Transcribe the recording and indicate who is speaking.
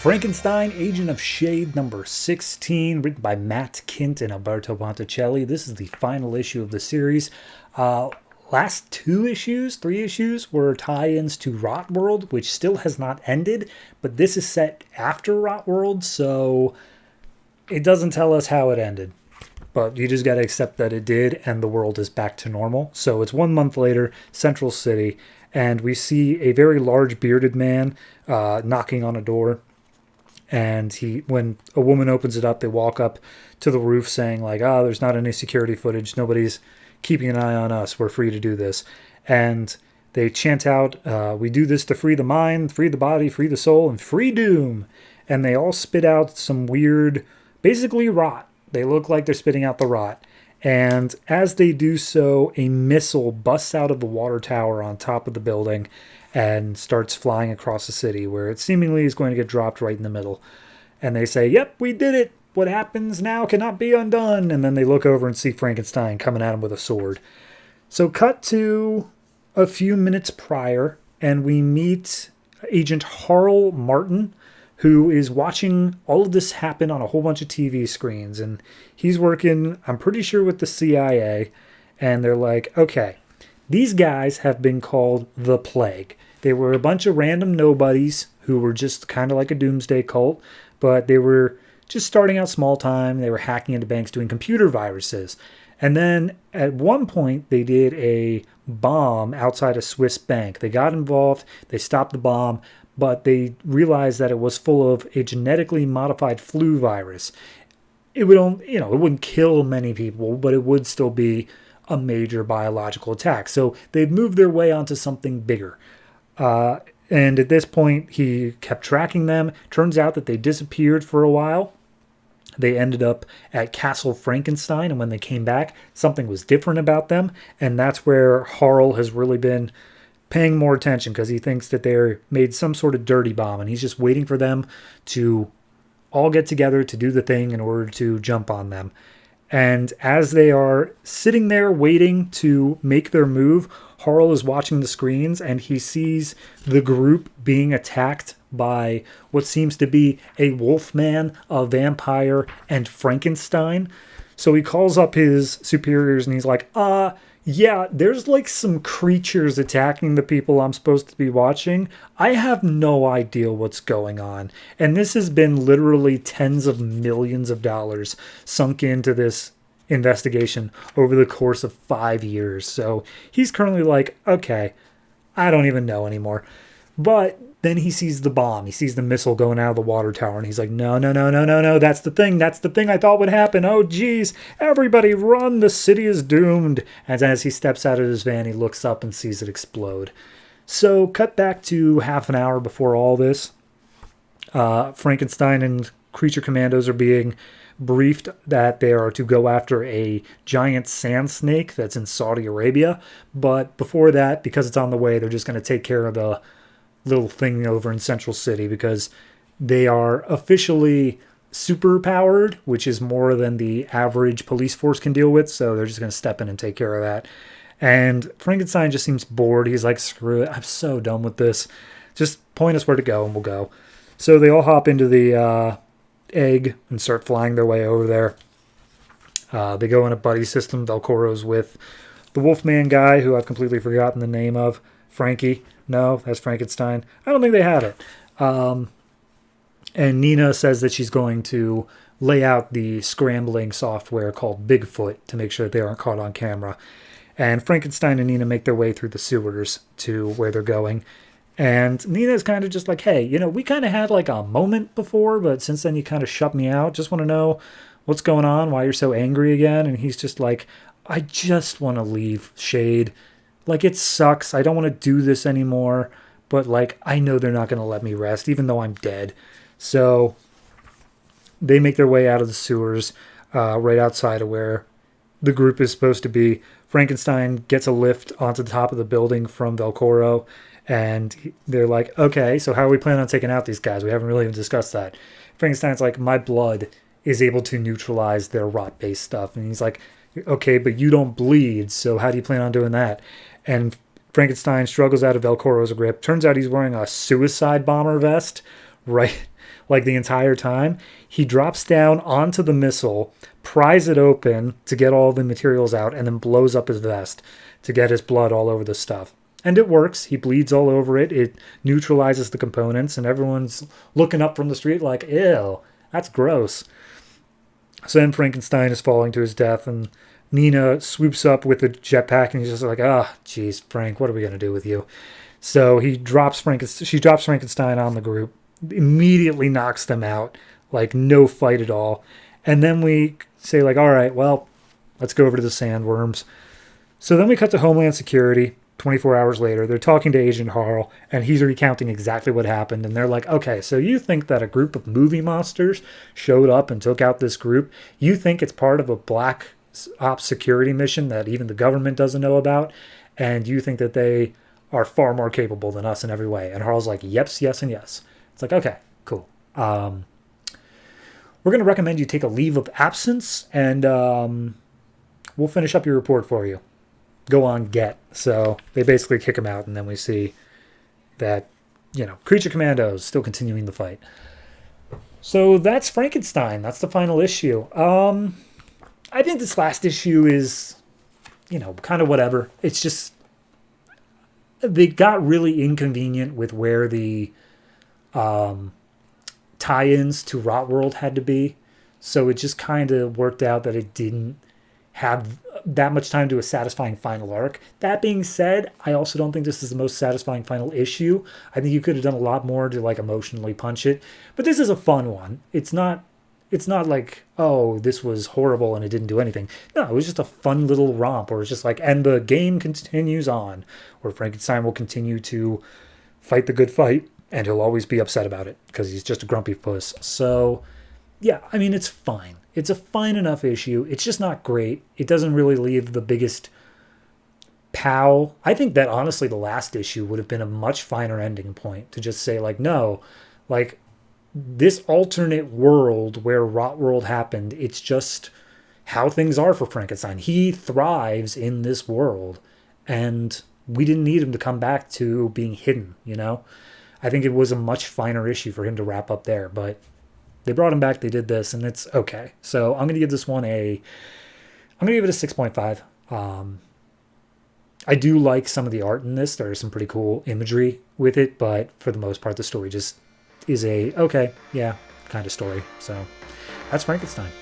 Speaker 1: Frankenstein, Agent of S.H.A.D.E. number 16, written by Matt Kindt and Alberto Ponticelli. This is the final issue of the series. Last three issues were tie-ins to Rot World, which still has not ended, but this is set after Rot World, so it doesn't tell us how it ended. But you just got to accept that it did, and the world is back to normal. So it's 1 month later, Central City, and we see a very large bearded man knocking on a door. And when a woman opens it up, they walk up to the roof saying like, there's not any security footage. Nobody's keeping an eye on us. We're free to do this. And they chant out, we do this to free the mind, free the body, free the soul, and free doom. And they all spit out some weird, basically rot. They look like they're spitting out the rot. And as they do so, a missile busts out of the water tower on top of the building and starts flying across the city, where it seemingly is going to get dropped right in the middle. And they say, yep, we did it. What happens now cannot be undone. And then they look over and see Frankenstein coming at him with a sword. So cut to a few minutes prior, and we meet Agent Harl Martin, who is watching all of this happen on a whole bunch of TV screens. And he's working, I'm pretty sure, with the CIA. And they're like, okay, these guys have been called the Plague. They were a bunch of random nobodies who were just kind of like a doomsday cult, but they were just starting out small time. They were hacking into banks, doing computer viruses. And then at one point, they did a bomb outside a Swiss bank. They got involved. They stopped the bomb, but they realized that it was full of a genetically modified flu virus. It wouldn't kill many people, but it would still be a major biological attack. So they've moved their way onto something bigger. And at this point, he kept tracking them. Turns out that they disappeared for a while. They ended up at Castle Frankenstein, and when they came back, something was different about them. And that's where Harl has really been paying more attention, because he thinks that they made some sort of dirty bomb, and he's just waiting for them to all get together to do the thing in order to jump on them. And as they are sitting there waiting to make their move, Harl is watching the screens, and he sees the group being attacked by what seems to be a wolfman, a vampire, and Frankenstein. So he calls up his superiors, and he's like, yeah, there's like some creatures attacking the people I'm supposed to be watching. I have no idea what's going on. And this has been literally tens of millions of dollars sunk into this investigation over the course of 5 years. So he's currently like, okay, I don't even know anymore. But then he sees the bomb. He sees the missile going out of the water tower, and he's like, no. That's the thing I thought would happen. Oh, geez. Everybody run. The city is doomed. And as he steps out of his van, he looks up and sees it explode. So cut back to half an hour before all this. Frankenstein and creature commandos are being briefed that they are to go after a giant sand snake that's in Saudi Arabia. But before that, because it's on the way, they're just going to take care of the little thing over in Central City, because they are officially super powered, which is more than the average police force can deal with. So they're just going to step in and take care of that. And Frankenstein just seems bored. He's like, screw it. I'm so done with this. Just point us where to go and we'll go. So they all hop into the egg and start flying their way over there. They go in a buddy system. Velcoro's with the Wolfman guy, who I've completely forgotten the name of. Frankie. No, that's Frankenstein. I don't think they have it. And Nina says that she's going to lay out the scrambling software called Bigfoot to make sure that they aren't caught on camera. And Frankenstein and Nina make their way through the sewers to where they're going. And Nina's kind of just like, hey, we kind of had like a moment before, but since then you kind of shut me out. Just want to know what's going on, why you're so angry again. And he's just like, I just want to leave S.H.A.D.E. Like, it sucks. I don't want to do this anymore. But, like, I know they're not going to let me rest, even though I'm dead. So they make their way out of the sewers right outside of where the group is supposed to be. Frankenstein gets a lift onto the top of the building from Velcoro. And they're like, okay, so how are we planning on taking out these guys? We haven't really even discussed that. Frankenstein's like, my blood is able to neutralize their rot-based stuff. And he's like, okay, but you don't bleed, so how do you plan on doing that? And Frankenstein struggles out of Velcoro's grip. Turns out he's wearing a suicide bomber vest, right? like the entire time. He drops down onto the missile, pries it open to get all the materials out, and then blows up his vest to get his blood all over the stuff. And it works. He bleeds all over it. It neutralizes the components, and everyone's looking up from the street like, ew, that's gross. So then Frankenstein is falling to his death, and Nina swoops up with the jetpack, and he's just like, ah, geez, Frank, what are we going to do with you? So she drops Frankenstein on the group, immediately knocks them out, like no fight at all. And then we say, like, all right, well, let's go over to the sandworms. So then we cut to Homeland Security 24 hours later. They're talking to Agent Harl, and he's recounting exactly what happened. And they're like, okay, so you think that a group of movie monsters showed up and took out this group? You think it's part of a black ops security mission that even the government doesn't know about? And you think that they are far more capable than us in every way? And Harl's like, yes, and yes. It's like, okay, cool. We're going to recommend you take a leave of absence, and we'll finish up your report for you. Go on, get. So they basically kick him out, and then we see that, Creature Commandos still continuing the fight. So that's Frankenstein. That's the final issue. I think this last issue is, kind of whatever. It's just, they got really inconvenient with where the tie-ins to Rot World had to be. So it just kind of worked out that it didn't have that much time to a satisfying final arc. That being said, I also don't think this is the most satisfying final issue. I think you could have done a lot more to like emotionally punch it. But this is a fun one. It's not like, oh, this was horrible and it didn't do anything. No, it was just a fun little romp where it's just like, and the game continues on, where Frankenstein will continue to fight the good fight, and he'll always be upset about it because he's just a grumpy puss. So, yeah, I mean, it's fine. It's a fine enough issue. It's just not great. It doesn't really leave the biggest pow. I think that, honestly, the last issue would have been a much finer ending point to just say, like, no, like, this alternate world where Rot World happened, it's just how things are for Frankenstein. He thrives in this world, and we didn't need him to come back to being hidden, I think it was a much finer issue for him to wrap up there, but they brought him back, they did this, and it's okay. So I'm going to give this one I'm going to give it a 6.5. I do like some of the art in this. There is some pretty cool imagery with it, but for the most part, the story just is a, okay, yeah, kind of story. So that's Frankenstein.